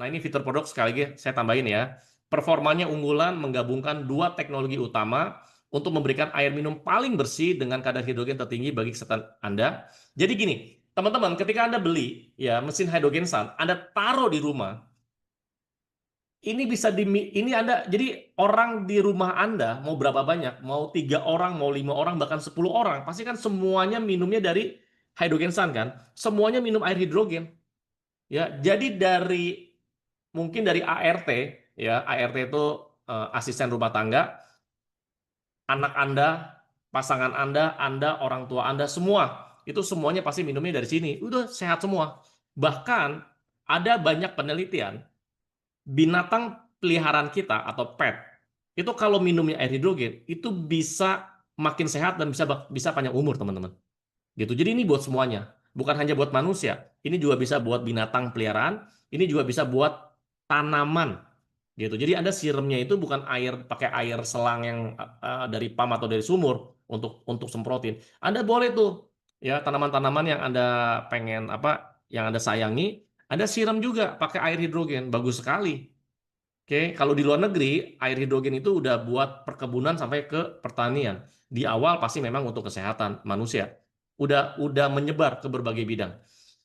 Nah, ini fitur produk sekali lagi saya tambahin ya. Performanya unggulan menggabungkan dua teknologi utama untuk memberikan air minum paling bersih dengan kadar hidrogen tertinggi bagi kesehatan Anda. Jadi gini, teman-teman, ketika Anda beli ya mesin hydrogen sun, Anda taruh di rumah, ini bisa ini Anda, jadi orang di rumah Anda mau berapa banyak, mau 3 orang, mau 5 orang, bahkan 10 orang, pasti kan semuanya minumnya dari hydrogen sun kan, semuanya minum air hidrogen. Ya, jadi mungkin dari ART, ya ART itu asisten rumah tangga, anak Anda, pasangan Anda, orang tua Anda, semua itu semuanya pasti minumnya dari sini. Udah sehat semua. Bahkan ada banyak penelitian binatang peliharaan kita atau pet itu kalau minumnya air hidrogen itu bisa makin sehat dan bisa panjang umur, teman-teman. Gitu. Jadi ini buat semuanya, bukan hanya buat manusia. Ini juga bisa buat binatang peliharaan, ini juga bisa buat tanaman. Gitu. Jadi Anda siramnya itu bukan pakai air selang yang dari pam atau dari sumur untuk semprotin. Anda boleh tuh ya tanaman-tanaman yang Anda pengen yang Anda sayangi, Anda siram juga pakai air hidrogen. Bagus sekali. Oke, kalau di luar negeri, air hidrogen itu udah buat perkebunan sampai ke pertanian. Di awal pasti memang untuk kesehatan manusia. Udah menyebar ke berbagai bidang.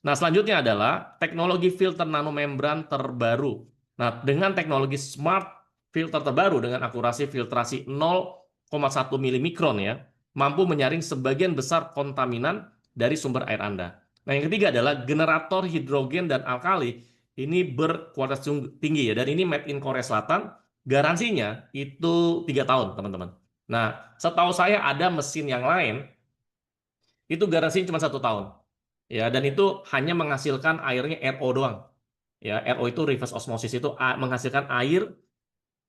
Nah, selanjutnya adalah teknologi filter nanomembran terbaru. Nah, dengan teknologi smart filter terbaru dengan akurasi filtrasi 0,1 milimikron ya, mampu menyaring sebagian besar kontaminan dari sumber air Anda. Nah, yang ketiga adalah generator hidrogen dan alkali ini berkualitas tinggi ya, dan ini made in Korea Selatan, garansinya itu 3 tahun, teman-teman. Nah, setahu saya ada mesin yang lain itu garansinya cuma 1 tahun, ya, dan itu hanya menghasilkan airnya RO doang, ya, RO itu reverse osmosis, itu menghasilkan air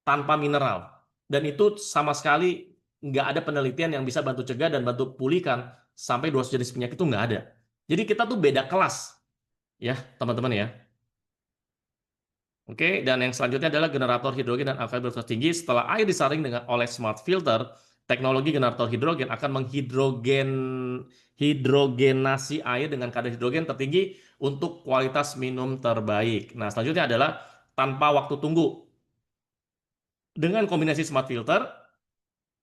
tanpa mineral, dan itu sama sekali nggak ada penelitian yang bisa bantu cegah dan bantu pulihkan sampai 200 jenis penyakit, itu nggak ada. Jadi kita tuh beda kelas, ya, teman-teman ya. Oke, dan yang selanjutnya adalah generator hidrogen dan alkali berkualitas tinggi. Setelah air disaring oleh smart filter, teknologi generator hidrogen akan hidrogenasi air dengan kadar hidrogen tertinggi untuk kualitas minum terbaik. Nah, selanjutnya adalah tanpa waktu tunggu. Dengan kombinasi smart filter,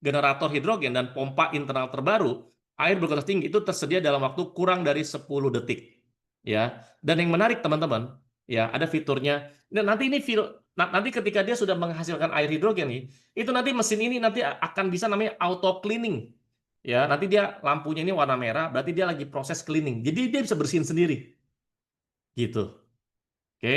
generator hidrogen dan pompa internal terbaru, air berkualitas tinggi itu tersedia dalam waktu kurang dari 10 detik. Ya, dan yang menarik teman-teman, ya ada fiturnya. Nah, nanti ketika dia sudah menghasilkan air hidrogen nih, itu nanti mesin ini nanti akan bisa namanya auto cleaning. Ya, nanti dia lampunya ini warna merah, berarti dia lagi proses cleaning. Jadi dia bisa bersihin sendiri. Gitu. Oke.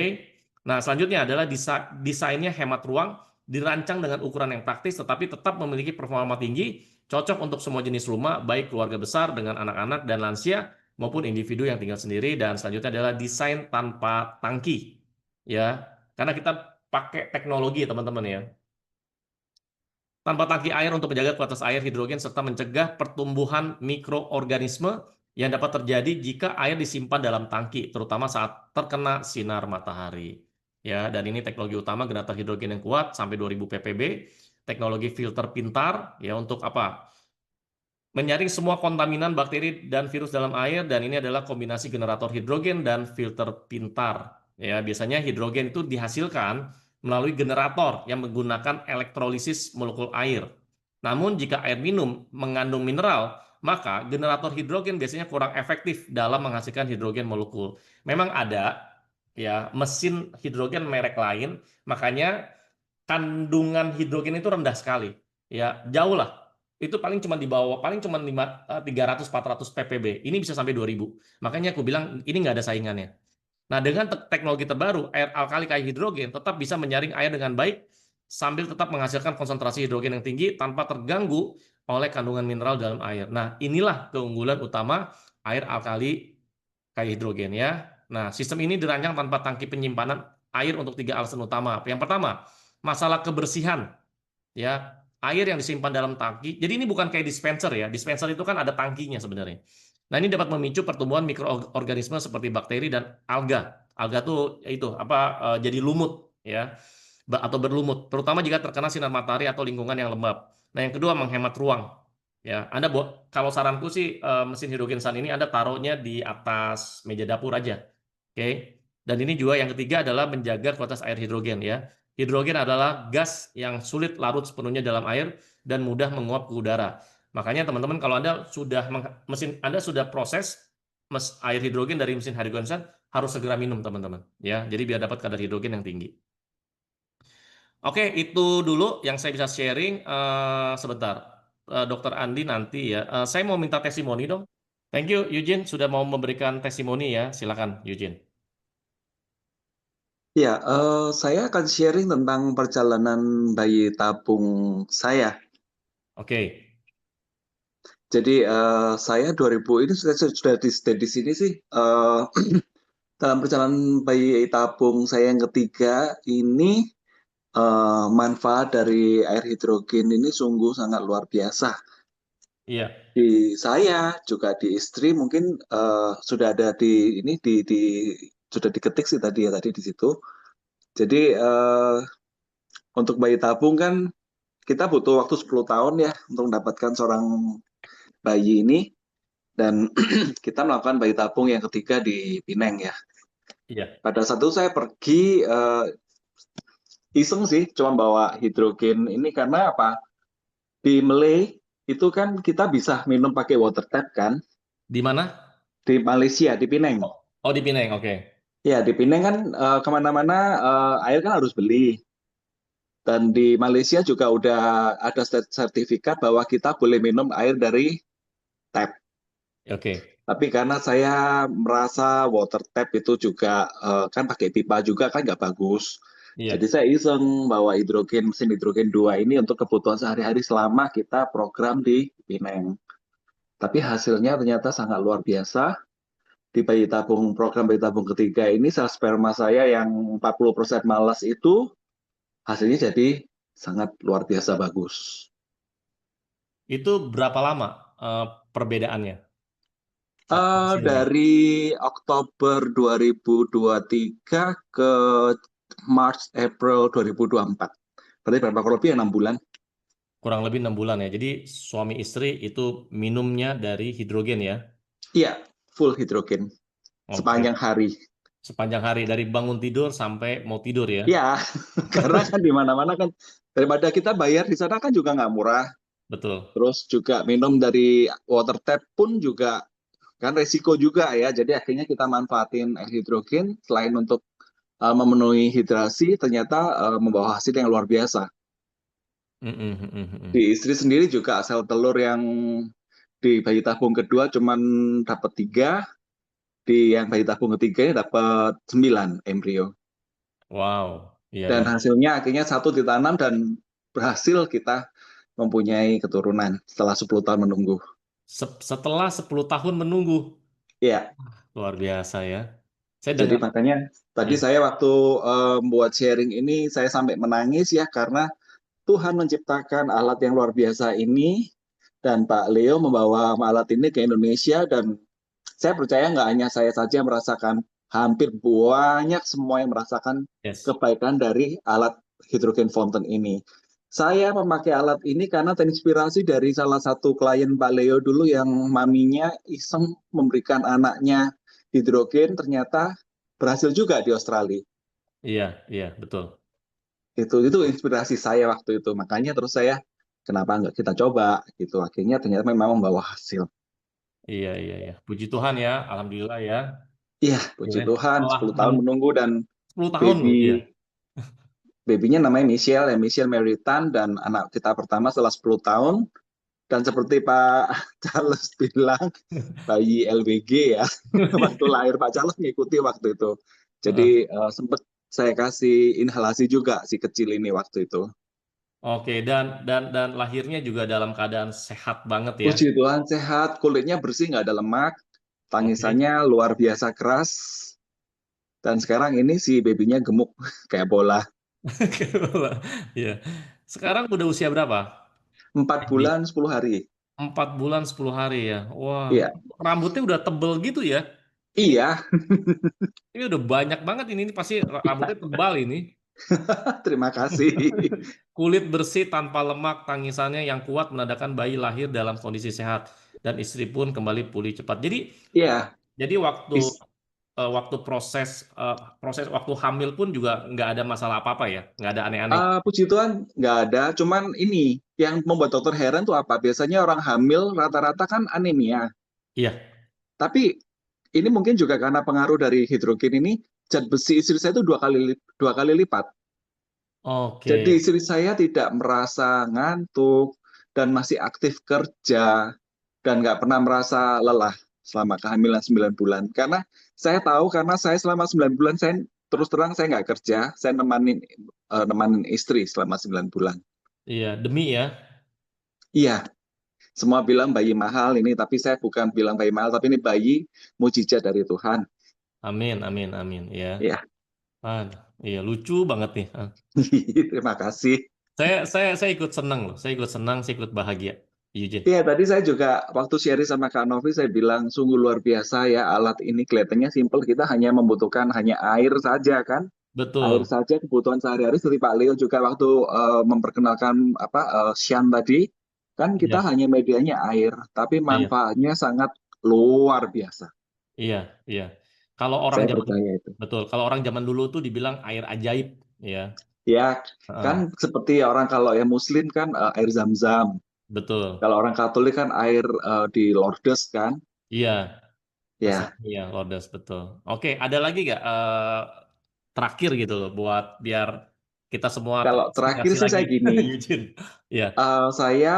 Nah, selanjutnya adalah desainnya hemat ruang, dirancang dengan ukuran yang praktis tetapi tetap memiliki performa tinggi, cocok untuk semua jenis rumah, baik keluarga besar dengan anak-anak dan lansia maupun individu yang tinggal sendiri. Dan selanjutnya adalah desain tanpa tangki. Ya, karena kita pakai teknologi, teman-teman ya. Tanpa tangki air untuk menjaga kualitas air hidrogen serta mencegah pertumbuhan mikroorganisme yang dapat terjadi jika air disimpan dalam tangki, terutama saat terkena sinar matahari. Ya, dan ini teknologi utama generator hidrogen yang kuat sampai 2000 ppb, teknologi filter pintar ya untuk apa? Menyaring semua kontaminan bakteri dan virus dalam air, dan ini adalah kombinasi generator hidrogen dan filter pintar. Ya, biasanya hidrogen itu dihasilkan melalui generator yang menggunakan elektrolisis molekul air. Namun jika air minum mengandung mineral, maka generator hidrogen biasanya kurang efektif dalam menghasilkan hidrogen molekul. Memang ada ya mesin hidrogen merek lain, makanya kandungan hidrogen itu rendah sekali. Ya, jauh lah, itu paling cuma di bawah, paling cuma 300-400 ppb. Ini bisa sampai 2000. Makanya aku bilang ini nggak ada saingannya. Nah, dengan teknologi terbaru, air alkali kayak hidrogen tetap bisa menyaring air dengan baik sambil tetap menghasilkan konsentrasi hidrogen yang tinggi tanpa terganggu oleh kandungan mineral dalam air. Nah, inilah keunggulan utama air alkali kayak hidrogen ya. Nah, sistem ini dirancang tanpa tangki penyimpanan air untuk 3 alasan utama. Yang pertama, masalah kebersihan. Ya, air yang disimpan dalam tangki. Jadi ini bukan kayak dispenser ya. Dispenser itu kan ada tangkinya sebenarnya. Nah, ini dapat memicu pertumbuhan mikroorganisme seperti bakteri dan alga. Alga tuh ya itu jadi lumut ya, atau berlumut, terutama jika terkena sinar matahari atau lingkungan yang lembab. Nah, yang kedua menghemat ruang. Ya, Anda kalau saranku sih mesin hidrogen sun ini Anda taruhnya di atas meja dapur aja. Oke. Dan ini juga yang ketiga adalah menjaga kualitas air hidrogen ya. Hidrogen adalah gas yang sulit larut sepenuhnya dalam air dan mudah menguap ke udara. Makanya teman-teman kalau mesin Anda sudah proses air hidrogen dari mesin hydrogen harus segera minum teman-teman ya. Jadi biar dapat kadar hidrogen yang tinggi. Oke, itu dulu yang saya bisa sharing. Sebentar, Dokter Andi nanti ya. Saya mau minta testimoni dong. Thank you, Eugene, sudah mau memberikan testimoni ya. Silakan, Eugene. Ya, saya akan sharing tentang perjalanan bayi tabung saya. Oke, Jadi saya 2000 ini sudah di stay di sini sih. Dalam perjalanan bayi tabung saya yang ketiga ini manfaat dari air hidrogen ini sungguh sangat luar biasa. iya, Di saya juga di istri mungkin sudah ada di sudah diketik sih tadi ya tadi di situ. Jadi untuk bayi tabung kan kita butuh waktu 10 tahun ya untuk mendapatkan seorang bayi ini dan kita melakukan bayi tabung yang ketiga di Pineng ya. iya. Pada saat itu saya pergi iseng sih cuma bawa hidrogen ini karena apa? Di Malay itu kan kita bisa minum pakai water tap kan? Di mana? Di Malaysia, di Pineng. Oh, oh, di Pineng, oke. Ya, di Pineng kan kemana-mana air kan harus beli. Dan di Malaysia juga udah ada sertifikat bahwa kita boleh minum air dari tap. Oke, Tapi karena saya merasa water tap itu juga kan pakai pipa juga kan nggak bagus. iya. Jadi saya iseng bawa mesin hidrogen 2 ini untuk kebutuhan sehari-hari selama kita program di Pineng. Tapi hasilnya ternyata sangat luar biasa. Di program bayi tabung ketiga ini sel sperma saya yang 40% malas itu hasilnya jadi sangat luar biasa bagus. Itu berapa lama perbedaannya hasilnya? Dari Oktober 2023 ke March April 2024. Berarti berapa kurang lebih 6 bulan? Kurang lebih 6 bulan ya. Jadi suami istri itu minumnya dari hidrogen ya. Iya, full hidrogen Oke. sepanjang hari. Sepanjang hari dari bangun tidur sampai mau tidur ya. Iya, karena kan di mana-mana kan daripada kita bayar di sana kan juga nggak murah. Betul. Terus juga minum dari water tap pun juga kan resiko juga ya. Jadi akhirnya kita manfaatin air hidrogen selain untuk memenuhi hidrasi, ternyata membawa hasil yang luar biasa. Mm, mm, mm, mm, mm. Di istri sendiri juga sel telur yang di bayi tabung kedua cuman dapat 3, di yang bayi tabung ketiga ini dapat 9 embrio. Wow. Iya, Dan iya. hasilnya akhirnya satu ditanam dan berhasil kita mempunyai keturunan setelah 10 tahun menunggu. Setelah 10 tahun menunggu. Iya, Luar biasa ya. Saya jadi dengar. makanya tadi Ya. saya waktu buat sharing ini saya sampai menangis ya karena Tuhan menciptakan alat yang luar biasa ini dan Pak Leo membawa alat ini ke Indonesia dan saya percaya nggak hanya saya saja merasakan, hampir banyak semua yang merasakan Yes. kebaikan dari alat hidrogen fountain ini. Saya memakai alat ini karena terinspirasi dari salah satu klien Pak Leo dulu yang maminya iseng memberikan anaknya hidrogen, ternyata berhasil juga di Australia. Iya, iya, betul. Itu inspirasi saya waktu itu. Makanya terus saya kenapa nggak kita coba gitu. Akhirnya ternyata memang membawa hasil. Iya, iya, iya. Puji Tuhan ya. Alhamdulillah ya. Iya, puji Akhirnya Tuhan setelah 10 tahun menunggu dan 10 tahun loh. Iya. baby babynya namanya Michelle ya, Michelle Meritan dan anak kita pertama setelah 10 tahun dan seperti Pak Charles bilang bayi LBG ya. Waktu lahir Pak Charles ngikuti waktu itu. Heeh. Jadi sempat saya kasih inhalasi juga si kecil ini waktu itu. Oke, dan lahirnya juga dalam keadaan sehat banget ya. Puji Tuhan sehat, kulitnya bersih, nggak ada lemak, Oke. tangisannya luar biasa keras, dan sekarang ini si babynya gemuk kayak bola. Iya. Sekarang udah usia berapa? 4 bulan 10 hari. 4 bulan 10 hari ya. Wah, Iya, rambutnya udah tebel gitu ya. iya, Ini udah banyak banget ini pasti rambutnya tebal ini. terima kasih. Kulit bersih tanpa lemak, tangisannya yang kuat menandakan bayi lahir dalam kondisi sehat dan istri pun kembali pulih cepat. Jadi Iya, jadi waktu is- waktu proses waktu hamil pun juga nggak ada masalah apa-apa ya, nggak ada aneh-aneh. Puji Tuhan nggak ada, cuman ini yang membuat dokter heran tuh apa? Biasanya orang hamil rata-rata kan anemia, Iya, tapi ini mungkin juga karena pengaruh dari hidrogen ini, zat besi istri saya itu dua kali lipat. Jadi oke, istri saya tidak merasa ngantuk dan masih aktif kerja dan nggak pernah merasa lelah selama kehamilan 9 bulan. Karena saya tahu karena saya selama 9 bulan saya terus terang saya nggak kerja, saya nemanin istri selama 9 bulan. iya demi ya, Iya, semua bilang bayi mahal ini, tapi saya bukan bilang bayi mahal, tapi ini bayi mujizat dari Tuhan. amin, amin, amin, ya. Ya, Aduh, iya lucu banget nih. terima kasih. Saya ikut senang loh, saya ikut senang, saya ikut bahagia, Eugene. Iya, tadi saya juga waktu sharing sama Kak Novi, saya bilang sungguh luar biasa ya alat ini kelihatannya simpel, kita hanya membutuhkan hanya air saja kan, air Betul, saja kebutuhan sehari-hari. Seperti Pak Leo juga waktu memperkenalkan apa Shan tadi, kan kita iya, hanya medianya air, tapi iya, manfaatnya sangat luar biasa. iya, iya. Kalau orang Saya zaman percaya itu. betul, kalau orang zaman dulu tuh dibilang air ajaib, ya. Ya, kan Heeh, seperti orang kalau yang Muslim kan air Zam-Zam. betul, Kalau orang Katolik kan air di Lourdes kan. iya. Ya, Resepnya ya, Lourdes betul. Oke, ada lagi nggak terakhir gitu loh buat biar kita semua kalau terakhir terinspirasi sih lagi, saya gini, Eugene. Ya, saya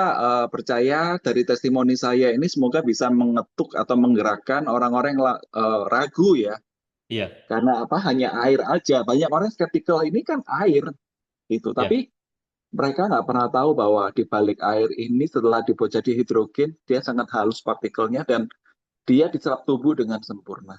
percaya dari testimoni saya ini semoga bisa mengetuk atau menggerakkan orang-orang yang ragu ya. iya, Karena apa? Hanya air aja. Banyak orang skeptikal ini kan air gitu. iya. Tapi mereka nggak pernah tahu bahwa di balik air ini setelah dibuat jadi hidrogen, dia sangat halus partikelnya dan dia diserap tubuh dengan sempurna.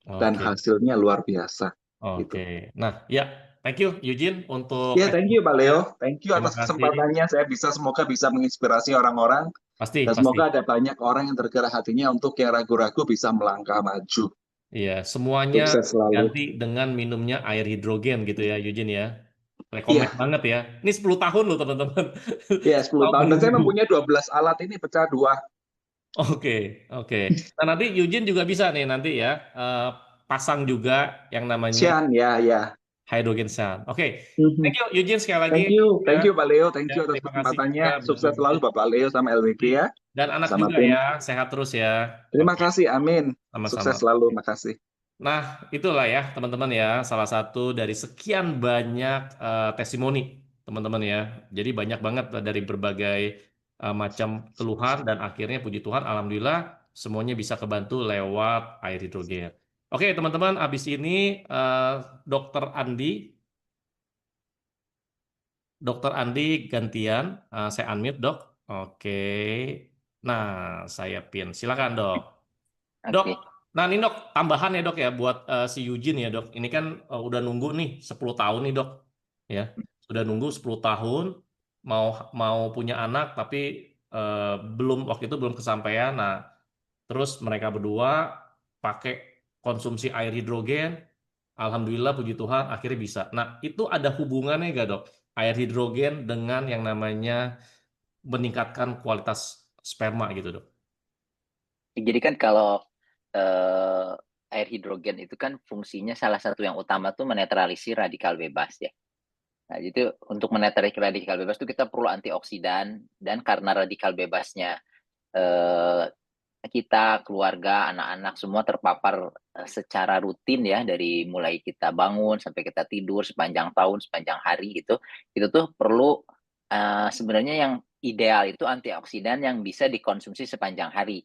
Dan Oke, hasilnya luar biasa. oke. Gitu. Nah, ya, thank you Eugene untuk Ya, thank you Pak testimoninya. Leo. Thank you Terima atas kasih. kesempatannya. Saya semoga bisa menginspirasi orang-orang. Pasti, Dan pasti. semoga ada banyak orang yang tergerak hatinya untuk yang ragu-ragu bisa melangkah maju. Iya, semuanya Sukses selalu. ganti dengan minumnya air hidrogen gitu ya, Eugene ya. Rekomen Iya, banget ya. Ini 10 tahun loh teman-teman. ya 10 10 tahun tahun. Dan saya menunggu. mempunyai 12 alat ini pecah dua. Oke, oke. Nah, nanti Eugene juga bisa nih nanti ya eh, pasang juga yang namanya Sian, ya, ya. hydrogen cell. Oke, Mhm. thank you Eugene sekali lagi ya. Thank you Pak Leo. Thank Ya, you atas terima kasih juga kesempatannya. buat Sukses berbagi. selalu Bapak Leo sama LWG ya. Dan anak Sama juga tim. ya, sehat terus ya. Terima Oke, kasih, amin. sama-sama. Sukses selalu, makasih. Nah, itulah ya teman-teman ya, salah satu dari sekian banyak testimoni teman-teman ya. Jadi banyak banget dari berbagai macam keluhan dan akhirnya puji Tuhan, alhamdulillah semuanya bisa kebantu lewat air hidrogen. Oke teman-teman, habis ini eh, Dokter Andi, Dokter Andi gantian, saya unmute dok. Oke, nah saya pin, silakan dok. Dok, Oke, nah ini dok, tambahan ya dok ya buat si Eugene ya dok. Ini kan udah nunggu nih 10 tahun nih dok. Ya, sudah nunggu 10 tahun mau mau punya anak tapi belum waktu itu belum kesampaian. Nah, terus mereka berdua pakai konsumsi air hidrogen. Alhamdulillah puji Tuhan akhirnya bisa. Nah, itu ada hubungannya gak dok? Air hidrogen dengan yang namanya meningkatkan kualitas sperma gitu dok. jadi kan kalau eh, air hidrogen itu kan fungsinya salah satu yang utama tuh menetralisir radikal bebas ya. Nah, itu untuk menetralisir radikal bebas itu kita perlu antioksidan dan karena radikal bebasnya eh, kita, keluarga, anak-anak semua terpapar secara rutin ya dari mulai kita bangun sampai kita tidur sepanjang tahun, sepanjang hari gitu. Itu tuh perlu sebenarnya yang ideal itu antioksidan yang bisa dikonsumsi sepanjang hari.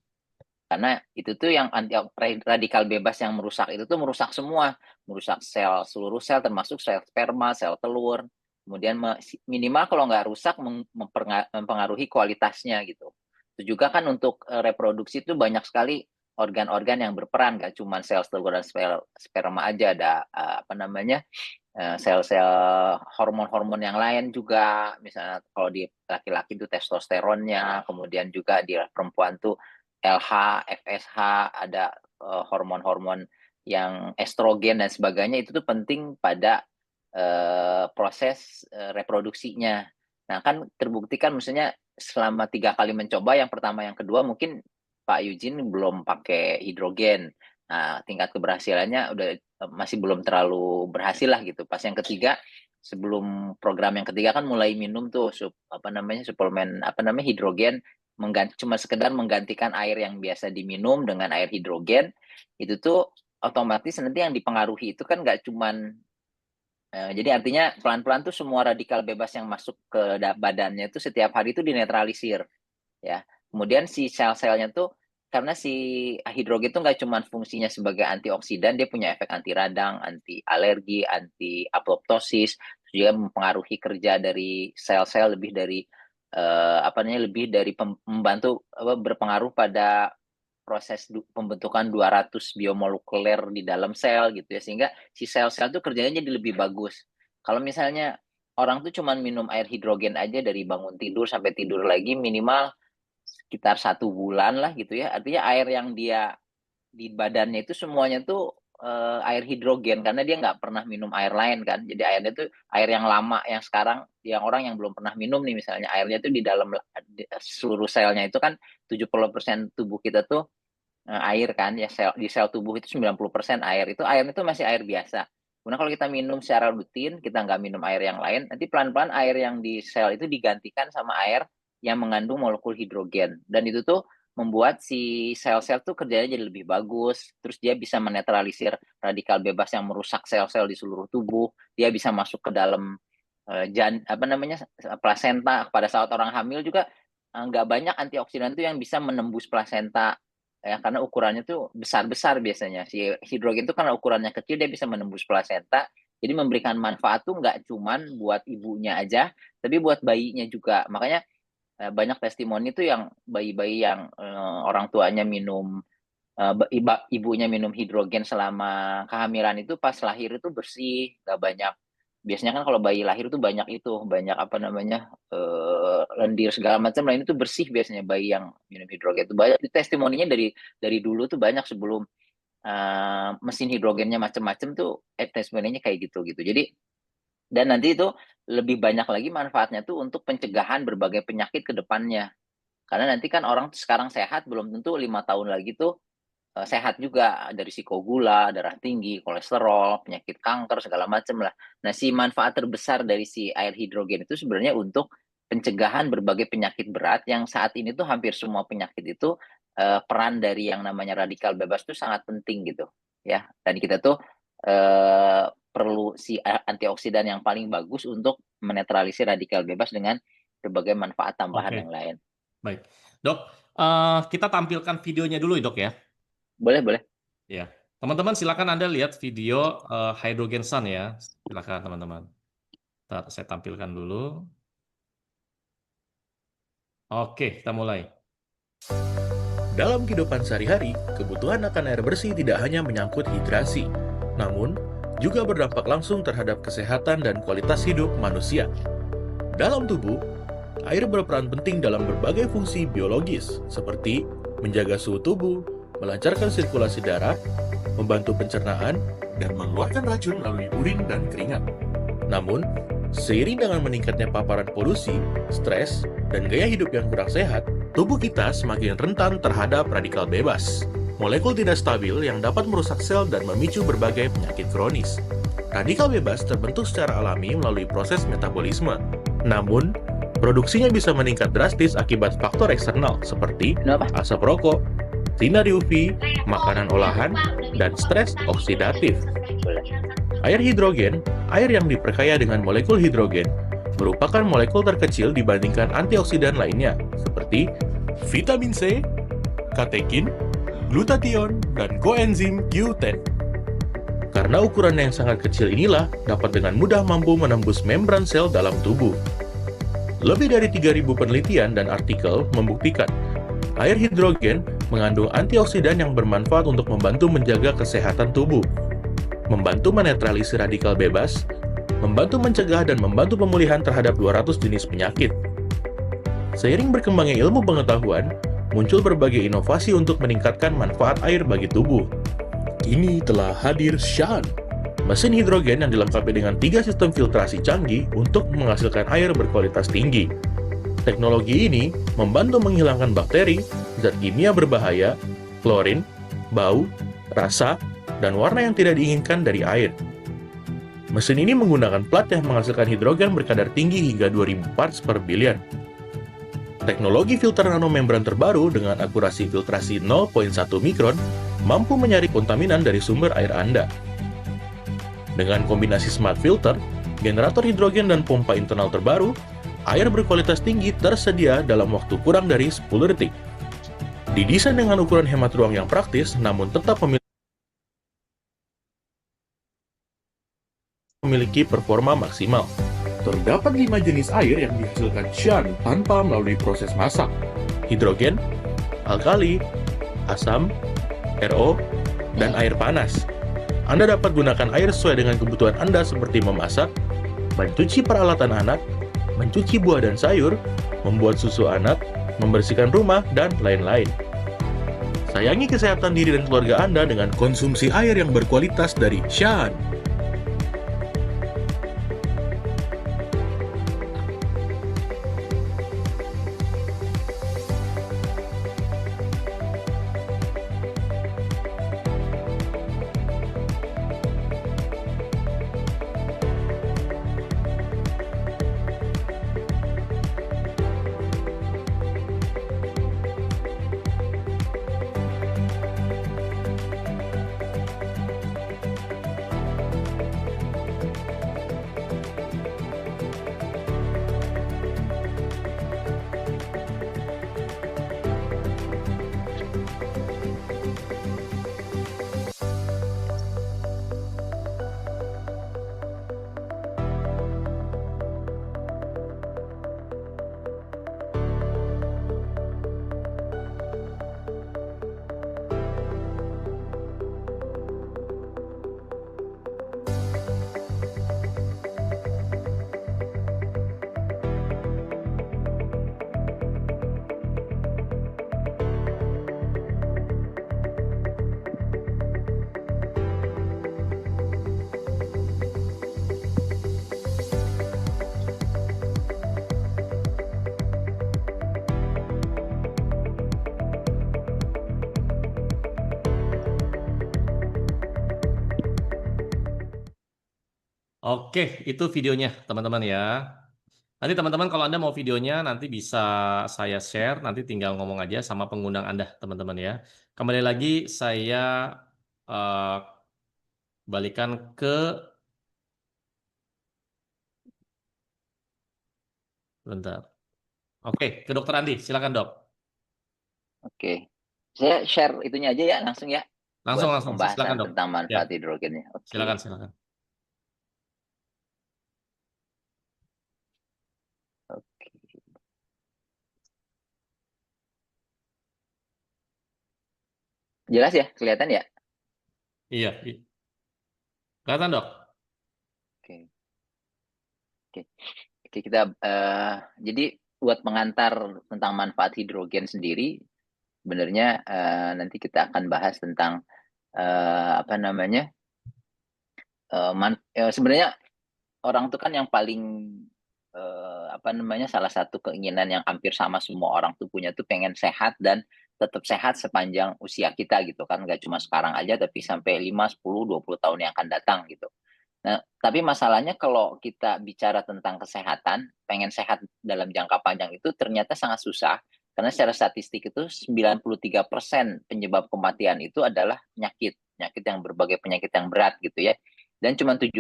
Karena itu tuh yang anti radikal bebas yang merusak itu tuh merusak semua, merusak sel seluruh sel termasuk sel sperma, sel telur. Kemudian minimal kalau nggak rusak mempengaruhi kualitasnya gitu. Itu juga kan untuk reproduksi itu banyak sekali organ-organ yang berperan, gak cuma sel telur dan sel sperma aja, ada apa namanya sel-sel hormon-hormon yang lain juga, misalnya kalau di laki-laki itu testosteronnya, kemudian juga di perempuan tuh LH, FSH, ada hormon-hormon yang estrogen dan sebagainya, itu tuh penting pada proses reproduksinya. Nah kan terbukti kan misalnya selama 3 kali mencoba, yang pertama yang kedua mungkin Pak Eugene belum pakai hidrogen. Nah, tingkat keberhasilannya udah masih belum terlalu berhasil lah gitu. Pas yang ketiga, sebelum program yang ketiga kan mulai minum tuh suplemen hidrogen, cuma sekedar menggantikan air yang biasa diminum dengan air hidrogen. Itu tuh otomatis nanti yang dipengaruhi itu kan nggak cuman jadi artinya pelan-pelan tuh semua radikal bebas yang masuk ke badannya itu setiap hari itu dinetralisir, ya. Kemudian si sel-selnya tuh karena si hidrogen itu nggak cuma fungsinya sebagai antioksidan, dia punya efek anti radang, anti alergi, anti apoptosis, juga mempengaruhi kerja dari sel-sel lebih dari membantu berpengaruh pada proses pembentukan 200 biomolekuler di dalam sel gitu ya, sehingga si sel-sel tuh kerjanya jadi lebih bagus. Kalau misalnya orang tuh cuma minum air hidrogen aja dari bangun tidur sampai tidur lagi minimal sekitar 1 bulan lah gitu ya. Artinya air yang dia di badannya itu semuanya tuh air hidrogen karena dia nggak pernah minum air lain kan. Jadi airnya tuh air yang lama yang sekarang yang orang yang belum pernah minum nih misalnya airnya tuh di dalam seluruh selnya itu kan 70% tubuh kita tuh air kan ya di sel tubuh itu 90% air. Itu airnya itu masih air biasa. Kemudian kalau kita minum secara rutin, kita nggak minum air yang lain, nanti pelan-pelan air yang di sel itu digantikan sama air yang mengandung molekul hidrogen. Dan itu tuh membuat si sel-sel tuh kerjanya jadi lebih bagus. Terus dia bisa menetralisir radikal bebas yang merusak sel-sel di seluruh tubuh. Dia bisa masuk ke dalam plasenta. Pada saat orang hamil juga nggak banyak antioksidan itu yang bisa menembus plasenta ya karena ukurannya tuh besar-besar biasanya. Si hidrogen itu karena ukurannya kecil dia bisa menembus plasenta. Jadi memberikan manfaat tuh nggak cuman buat ibunya aja, tapi buat bayinya juga. Makanya banyak testimoni tuh yang bayi-bayi yang orang tuanya minum ibunya minum hidrogen selama kehamilan itu pas lahir itu bersih, nggak banyak. Biasanya kan kalau bayi lahir itu banyak lendir segala macam. Nah ini tuh bersih biasanya bayi yang minum hidrogen itu banyak. Testimoninya dari dulu tuh banyak sebelum mesin hidrogennya macam-macam tuh testimoninya kayak gitu. Jadi dan nanti itu lebih banyak lagi manfaatnya tuh untuk pencegahan berbagai penyakit ke depannya. Karena nanti kan orang sekarang sehat belum tentu 5 tahun lagi tuh sehat juga dari risiko gula, darah tinggi, kolesterol, penyakit kanker segala macam lah. Nah, si manfaat terbesar dari si air hidrogen itu sebenarnya untuk pencegahan berbagai penyakit berat yang saat ini tuh hampir semua penyakit itu peran dari yang namanya radikal bebas itu sangat penting gitu ya. Dan kita tuh perlu si antioksidan yang paling bagus untuk menetralisir radikal bebas dengan berbagai manfaat tambahan yang lain. Baik, Dok, kita tampilkan videonya dulu, Dok ya. Boleh. Ya, teman-teman silakan Anda lihat video Hydrogen Sun ya. Silakan teman-teman. Saya tampilkan dulu. Oke, kita mulai. Dalam kehidupan sehari-hari, kebutuhan akan air bersih tidak hanya menyangkut hidrasi, namun juga berdampak langsung terhadap kesehatan dan kualitas hidup manusia. Dalam tubuh, air berperan penting dalam berbagai fungsi biologis, seperti menjaga suhu tubuh, melancarkan sirkulasi darah, membantu pencernaan, dan mengeluarkan racun melalui urin dan keringat. Namun, seiring dengan meningkatnya paparan polusi, stres, dan gaya hidup yang kurang sehat, tubuh kita semakin rentan terhadap radikal bebas, molekul tidak stabil yang dapat merusak sel dan memicu berbagai penyakit kronis. Radikal bebas terbentuk secara alami melalui proses metabolisme. Namun, produksinya bisa meningkat drastis akibat faktor eksternal seperti asap rokok, sinar UV, makanan olahan, dan stres oksidatif. Air hidrogen, air yang diperkaya dengan molekul hidrogen, merupakan molekul terkecil dibandingkan antioksidan lainnya, seperti vitamin C, katekin, glutathione, dan koenzim Q10. Karena ukuran yang sangat kecil inilah dapat dengan mudah mampu menembus membran sel dalam tubuh. Lebih dari 3.000 penelitian dan artikel membuktikan air hidrogen mengandung antioksidan yang bermanfaat untuk membantu menjaga kesehatan tubuh, membantu menetralisir radikal bebas, membantu mencegah dan membantu pemulihan terhadap 200 jenis penyakit. Seiring berkembangnya ilmu pengetahuan, muncul berbagai inovasi untuk meningkatkan manfaat air bagi tubuh. Kini telah hadir Shan, mesin hidrogen yang dilengkapi dengan 3 sistem filtrasi canggih untuk menghasilkan air berkualitas tinggi. Teknologi ini membantu menghilangkan bakteri, zat kimia berbahaya, klorin, bau, rasa, dan warna yang tidak diinginkan dari air. Mesin ini menggunakan plat yang menghasilkan hidrogen berkadar tinggi hingga 2000 parts per billion. Teknologi filter nanomembran terbaru dengan akurasi filtrasi 0,1 mikron mampu menyaring kontaminan dari sumber air Anda. Dengan kombinasi smart filter, generator hidrogen dan pompa internal terbaru, air berkualitas tinggi tersedia dalam waktu kurang dari 10 detik. Didesain dengan ukuran hemat ruang yang praktis, namun tetap memiliki performa maksimal. Terdapat 5 jenis air yang dihasilkan Shan tanpa melalui proses masak: hidrogen, alkali, asam, RO, dan air panas. Anda dapat gunakan air sesuai dengan kebutuhan Anda seperti memasak, mencuci peralatan anak, mencuci buah dan sayur, membuat susu anak, membersihkan rumah, dan lain-lain. Sayangi kesehatan diri dan keluarga Anda dengan konsumsi air yang berkualitas dari Shan. Oke, itu videonya teman-teman ya. Nanti teman-teman kalau Anda mau videonya nanti bisa saya share, nanti tinggal ngomong aja sama pengundang Anda teman-teman ya. Kembali lagi saya eh, balikan ke bentar. Oke, ke Dokter Andi, silakan Dok. Oke. Saya share itunya aja ya langsung ya. Langsung Buat silakan pembahasan Dok. tentang Ya, manfaat hidrogennya. Oke. silakan. Oke. Jelas ya? Kelihatan ya? Iya. Kelihatan Dok. Oke. Oke, kita jadi buat pengantar tentang manfaat hidrogen sendiri, sebenarnya nanti kita akan bahas tentang apa namanya? Sebenarnya orang tuh kan yang paling apa namanya, salah satu keinginan yang hampir sama semua orang tuh punya tuh pengen sehat dan tetap sehat sepanjang usia kita gitu kan, nggak cuma sekarang aja tapi sampai 5, 10, 20 tahun yang akan datang gitu. Nah, tapi masalahnya kalau kita bicara tentang kesehatan, pengen sehat dalam jangka panjang itu ternyata sangat susah karena secara statistik itu 93% penyebab kematian itu adalah penyakit yang berbagai penyakit yang berat gitu ya. Dan cuma 7%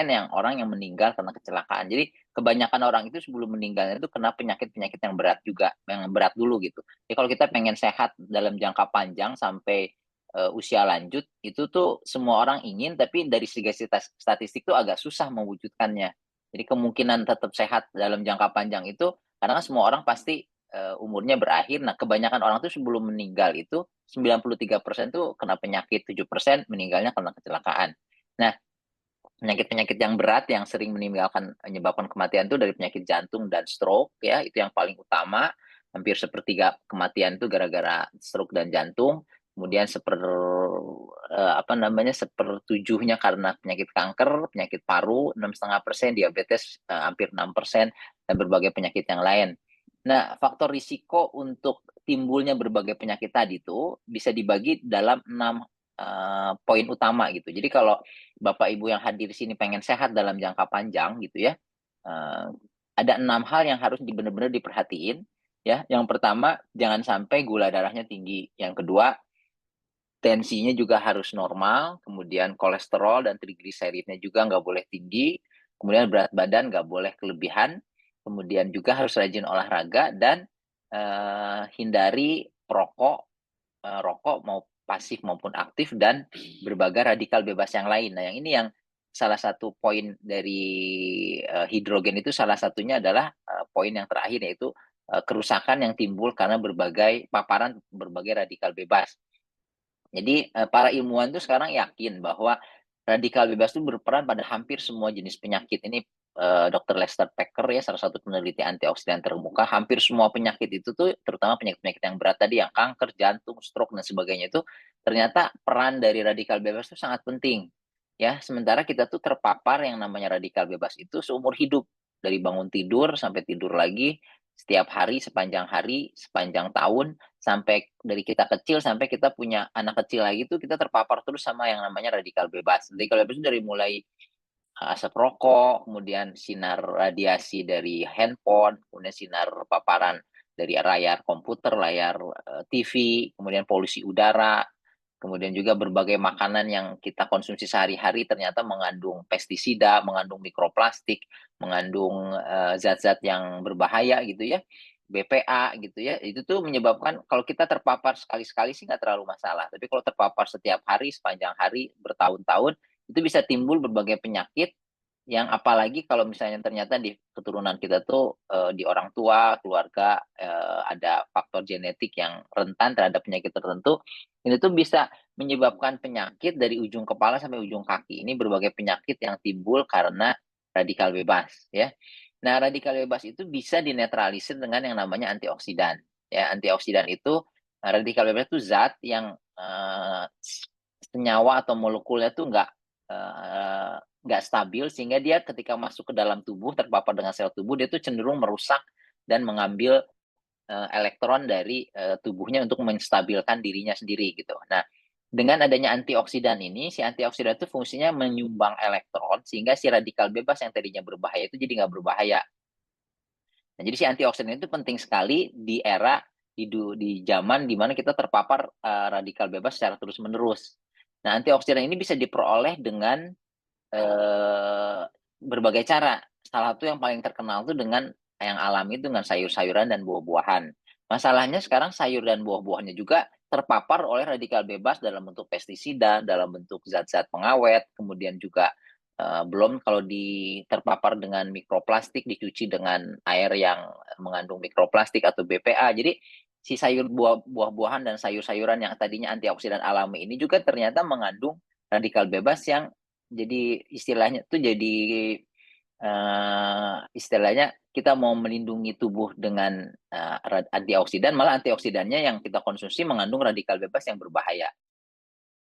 yang orang yang meninggal karena kecelakaan. Jadi kebanyakan orang itu sebelum meninggalnya itu kena penyakit-penyakit yang berat juga, yang berat dulu gitu. Jadi kalau kita pengen sehat dalam jangka panjang sampai usia lanjut, itu tuh semua orang ingin, tapi dari segi statistik tuh agak susah mewujudkannya. Jadi kemungkinan tetap sehat dalam jangka panjang itu, karena kan semua orang pasti umurnya berakhir. Nah, kebanyakan orang tuh sebelum meninggal itu 93% tuh kena penyakit, 7% meninggalnya karena kecelakaan. Nah, penyakit-penyakit yang berat yang sering menyebabkan kematian itu dari penyakit jantung dan stroke ya, itu yang paling utama. Hampir sepertiga kematian itu gara-gara stroke dan jantung. Kemudian sepertujuhnya karena penyakit kanker, penyakit paru 6,5%, diabetes hampir 6%, dan berbagai penyakit yang lain. Nah, faktor risiko untuk timbulnya berbagai penyakit tadi itu bisa dibagi dalam 6 poin utama gitu. Jadi kalau Bapak Ibu yang hadir di sini pengen sehat dalam jangka panjang gitu ya, ada 6 hal yang harus benar-benar diperhatiin ya. Yang pertama, jangan sampai gula darahnya tinggi. Yang kedua, tensinya juga harus normal, kemudian kolesterol dan trigliseridnya juga nggak boleh tinggi, kemudian berat badan nggak boleh kelebihan, kemudian juga harus rajin olahraga dan hindari rokok mau pasif maupun aktif, dan berbagai radikal bebas yang lain. Nah, yang ini yang salah satu poin dari hidrogen itu, salah satunya adalah poin yang terakhir, yaitu kerusakan yang timbul karena paparan berbagai radikal bebas. Jadi para ilmuwan itu sekarang yakin bahwa radikal bebas itu berperan pada hampir semua jenis penyakit. Ini Dr. Lester Packer ya, salah satu peneliti antioksidan terkemuka, hampir semua penyakit itu tuh, terutama penyakit-penyakit yang berat tadi, yang kanker, jantung, stroke dan sebagainya, itu ternyata peran dari radikal bebas itu sangat penting. Ya, sementara kita tuh terpapar yang namanya radikal bebas itu seumur hidup, dari bangun tidur sampai tidur lagi, setiap hari, sepanjang tahun, sampai dari kita kecil sampai kita punya anak kecil lagi tuh kita terpapar terus sama yang namanya radikal bebas. Radikal bebas itu dari mulai asap rokok, kemudian sinar radiasi dari handphone, kemudian sinar paparan dari layar komputer, layar TV, kemudian polusi udara, kemudian juga berbagai makanan yang kita konsumsi sehari-hari ternyata mengandung pestisida, mengandung mikroplastik, mengandung zat-zat yang berbahaya gitu ya, BPA gitu ya. Itu tuh menyebabkan kalau kita terpapar sekali-sekali sih nggak terlalu masalah. Tapi kalau terpapar setiap hari, sepanjang hari, bertahun-tahun, itu bisa timbul berbagai penyakit, yang apalagi kalau misalnya ternyata di keturunan kita tuh di orang tua, keluarga ada faktor genetik yang rentan terhadap penyakit tertentu, ini tuh bisa menyebabkan penyakit dari ujung kepala sampai ujung kaki. Ini berbagai penyakit yang timbul karena radikal bebas ya. Nah, radikal bebas itu bisa dinetralisir dengan yang namanya antioksidan. Ya, antioksidan itu, radikal bebas itu zat yang senyawa atau molekulnya tuh nggak stabil, sehingga dia ketika masuk ke dalam tubuh, terpapar dengan sel tubuh, dia tuh cenderung merusak dan mengambil elektron dari tubuhnya untuk menstabilkan dirinya sendiri gitu. Nah, dengan adanya antioksidan ini, si antioksidan itu fungsinya menyumbang elektron sehingga si radikal bebas yang tadinya berbahaya itu jadi nggak berbahaya. Nah, jadi si antioksidan itu penting sekali di era di zaman di mana kita terpapar radikal bebas secara terus-menerus. Nah, antioksidan ini bisa diperoleh dengan berbagai cara. Salah satu yang paling terkenal itu dengan yang alami itu dengan sayur-sayuran dan buah-buahan. Masalahnya sekarang sayur dan buah-buahannya juga terpapar oleh radikal bebas dalam bentuk pestisida, dalam bentuk zat-zat pengawet, kemudian juga belum kalau terpapar dengan mikroplastik, dicuci dengan air yang mengandung mikroplastik atau BPA. Jadi si buah-buahan dan sayur-sayuran yang tadinya antioksidan alami ini juga ternyata mengandung radikal bebas yang jadi istilahnya tuh jadi istilahnya kita mau melindungi tubuh dengan antioksidan, malah antioksidannya yang kita konsumsi mengandung radikal bebas yang berbahaya.